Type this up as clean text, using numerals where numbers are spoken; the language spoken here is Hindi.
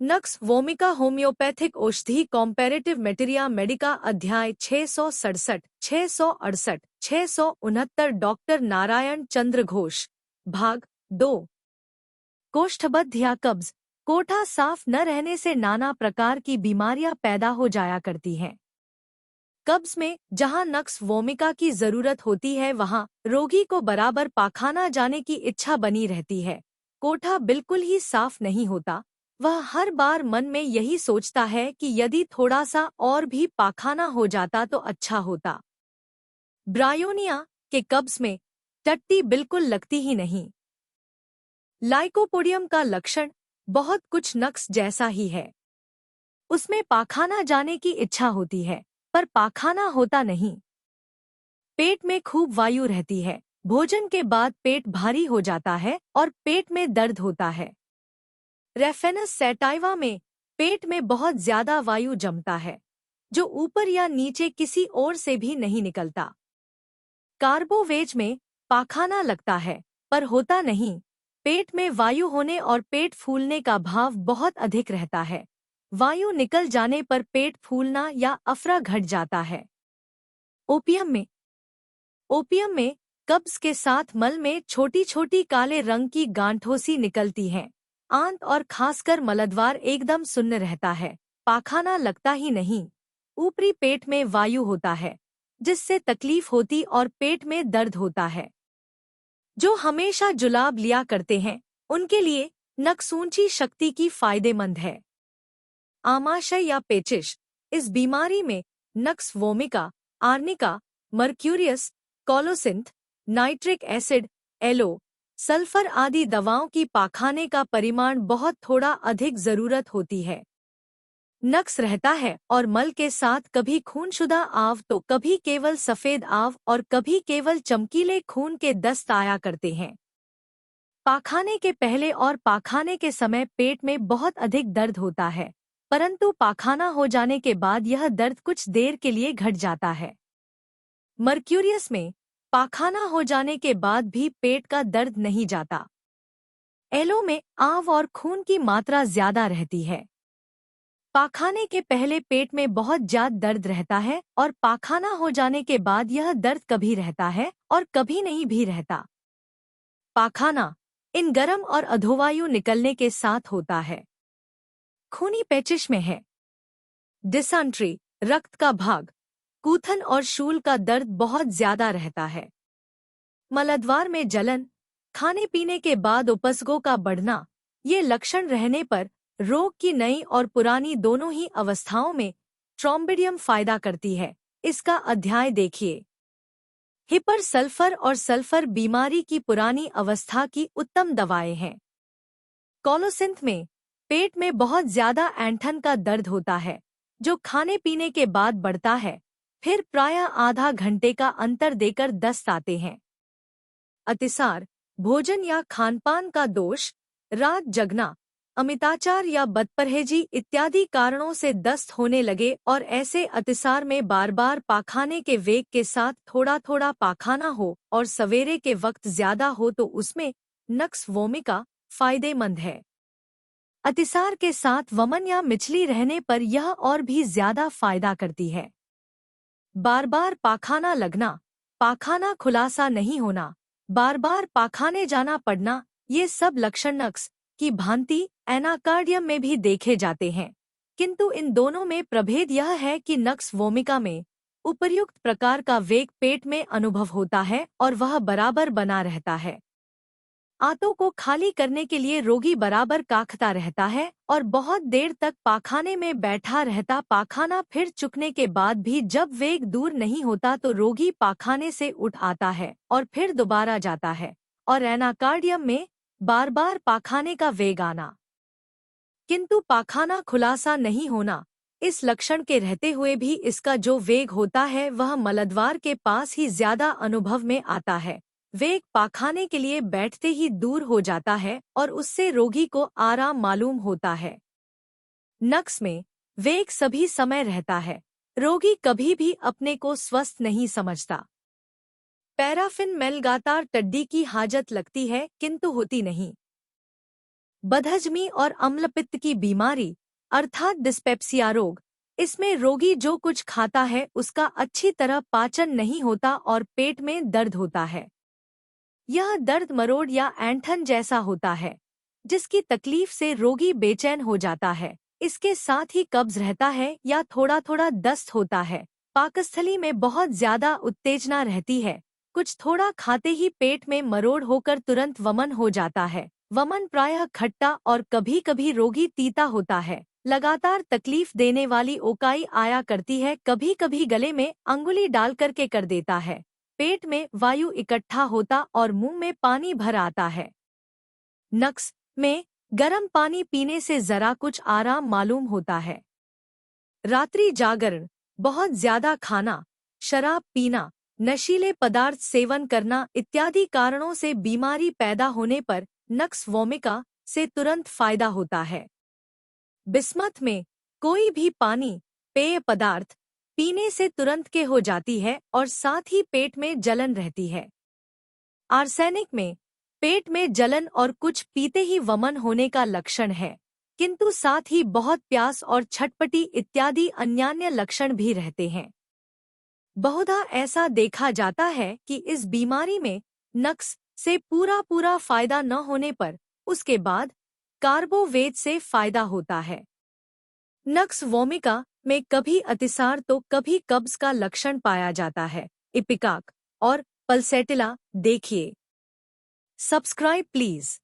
नक्स वोमिका होम्योपैथिक औषधि कॉम्पैरेटिव मेटेरिया मेडिका अध्याय 667 668 669 डॉक्टर नारायण चंद्र घोष भाग 2 कोष्ठबद्ध या कब्ज कोठा साफ न रहने से नाना प्रकार की बीमारियां पैदा हो जाया करती हैं। कब्ज में जहां नक्स वोमिका की जरूरत होती है वहां रोगी को बराबर पाखाना जाने की इच्छा बनी रहती है। कोठा बिल्कुल ही साफ नहीं होता। वह हर बार मन में यही सोचता है कि यदि थोड़ा सा और भी पाखाना हो जाता तो अच्छा होता। ब्रायोनिया के कब्ज में टट्टी बिल्कुल लगती ही नहीं। लाइकोपोडियम का लक्षण बहुत कुछ नक्स जैसा ही है। उसमें पाखाना जाने की इच्छा होती है पर पाखाना होता नहीं। पेट में खूब वायु रहती है। भोजन के बाद पेट भारी हो जाता है और पेट में दर्द होता है। रेफेनस सैटाइवा में पेट में बहुत ज्यादा वायु जमता है जो ऊपर या नीचे किसी ओर से भी नहीं निकलता। कार्बोवेज में पाखाना लगता है पर होता नहीं। पेट में वायु होने और पेट फूलने का भाव बहुत अधिक रहता है। वायु निकल जाने पर पेट फूलना या अफरा घट जाता है। ओपियम में कब्ज के साथ मल में छोटी छोटी काले रंग की गांठों सी निकलती हैं। आंत और खासकर मलद्वार एकदम सुन्न रहता है। पाखाना लगता ही नहीं। ऊपरी पेट में वायु होता है जिससे तकलीफ होती और पेट में दर्द होता है। जो हमेशा जुलाब लिया करते हैं उनके लिए नक्सूंची शक्ति की फायदेमंद है। आमाशय या पेचिश इस बीमारी में nux vomica, arnica, mercurius, colocynth, nitric acid, aloe, sulphur आदि दवाओं की पाखाने का परिमाण बहुत थोड़ा अधिक जरूरत होती है। नक्स रहता है और मल के साथ कभी खूनशुदा आव तो कभी केवल सफेद आव और कभी केवल चमकीले खून के दस्त आया करते हैं। पाखाने के पहले और पाखाने के समय पेट में बहुत अधिक दर्द होता है परंतु पाखाना हो जाने के बाद यह दर्द कुछ देर के लिए घट जाता है। मर्क्यूरियस में पाखाना हो जाने के बाद भी पेट का दर्द नहीं जाता। एलो में आव और खून की मात्रा ज्यादा रहती है। पाखाने के पहले पेट में बहुत ज्यादा दर्द रहता है और पाखाना हो जाने के बाद यह दर्द कभी रहता है और कभी नहीं भी रहता। पाखाना इन गर्म और अधोवायु निकलने के साथ होता है। खूनी पेचिश में है डिसेंट्री, रक्त का भाग, कूथन और शूल का दर्द बहुत ज्यादा रहता है। मलद्वार में जलन, खाने पीने के बाद उपसर्गों का बढ़ना, ये लक्षण रहने पर रोग की नई और पुरानी दोनों ही अवस्थाओं में ट्रोम्बिडियम फायदा करती है। इसका अध्याय देखिए। हिपर सल्फर और सल्फर बीमारी की पुरानी अवस्था की उत्तम दवाएं हैं। कोलोसिंथ में पेट में बहुत ज्यादा ऐंठन का दर्द होता है जो खाने पीने के बाद बढ़ता है, फिर प्रायः आधा घंटे का अंतर देकर दस्त आते हैं। अतिसार, भोजन या खानपान का दोष, रात जगना, अमिताचार या बदपरहेजी इत्यादि कारणों से दस्त होने लगे और ऐसे अतिसार में बार बार पाखाने के वेग के साथ थोड़ा थोड़ा पाखाना हो और सवेरे के वक्त ज्यादा हो तो उसमें नक्स वोमिका फायदेमंद है। अतिसार के साथ वमन या मिचली रहने पर यह और भी ज्यादा फायदा करती है। बार बार पाखाना लगना, पाखाना खुलासा नहीं होना, बार बार पाखाने जाना पड़ना, ये सब लक्षण नक्स की भांति एनाकार्डियम में भी देखे जाते हैं किंतु इन दोनों में प्रभेद यह है कि नक्स वोमिका में उपर्युक्त प्रकार का वेग पेट में अनुभव होता है और वह बराबर बना रहता है। आंतों को खाली करने के लिए रोगी बराबर काखता रहता है और बहुत देर तक पाखाने में बैठा रहता। पाखाना फिर चुकने के बाद भी जब वेग दूर नहीं होता तो रोगी पाखाने से उठ आता है और फिर दोबारा जाता है और एनाकार्डियम में बार बार पाखाने का वेग आना किंतु पाखाना खुलासा नहीं होना, इस लक्षण के रहते हुए भी इसका जो वेग होता है वह मलद्वार के पास ही ज्यादा अनुभव में आता है। वेग पाखाने के लिए बैठते ही दूर हो जाता है और उससे रोगी को आराम मालूम होता है। नक्स में वेग सभी समय रहता है। रोगी कभी भी अपने को स्वस्थ नहीं समझता। पैराफिन में लगातार टड्डी की हाजत लगती है किंतु होती नहीं। बदहजमी और अम्लपित्त की बीमारी अर्थात डिस्पेप्सिया रोग। इसमें रोगी जो कुछ खाता है उसका अच्छी तरह पाचन नहीं होता और पेट में दर्द होता है। यह दर्द मरोड़ या ऐंठन जैसा होता है, जिसकी तकलीफ से रोगी बेचैन हो जाता है। इसके साथ ही कब्ज रहता है या थोड़ा थोड़ा दस्त होता है। पाकस्थली में बहुत ज्यादा उत्तेजना रहती है। कुछ थोड़ा खाते ही पेट में मरोड़ होकर तुरंत वमन हो जाता है। वमन प्रायः खट्टा और कभी कभी रोगी तीता होता है। लगातार तकलीफ देने वाली ओकाई आया करती है, कभी कभी गले में अंगुली डाल करके कर देता है। पेट में वायु इकट्ठा होता और मुंह में पानी भर आता है। नक्स में गर्म पानी पीने से जरा कुछ आराम मालूम होता है। रात्रि जागरण, बहुत ज्यादा खाना, शराब पीना, नशीले पदार्थ सेवन करना इत्यादि कारणों से बीमारी पैदा होने पर नक्स वोमिका से तुरंत फायदा होता है। बिस्मथ में कोई भी पानी, पेय पदार्थ पीने से तुरंत के हो जाती है और साथ ही पेट में जलन रहती है। आर्सेनिक में पेट में जलन और कुछ पीते ही वमन होने का लक्षण है, किंतु साथ ही बहुत प्यास और छटपटी इत्यादि अन्यान्य लक्षण भी रहते हैं। बहुधा ऐसा देखा जाता है कि इस बीमारी में नक्स से पूरा फायदा न होने पर उसके बाद कार्बोवेट से फायदा होता है। नक्स वोमिका में कभी अतिसार तो कभी कब्ज का लक्षण पाया जाता है। इपिकाक और पल्सेटिला देखिए। Subscribe please.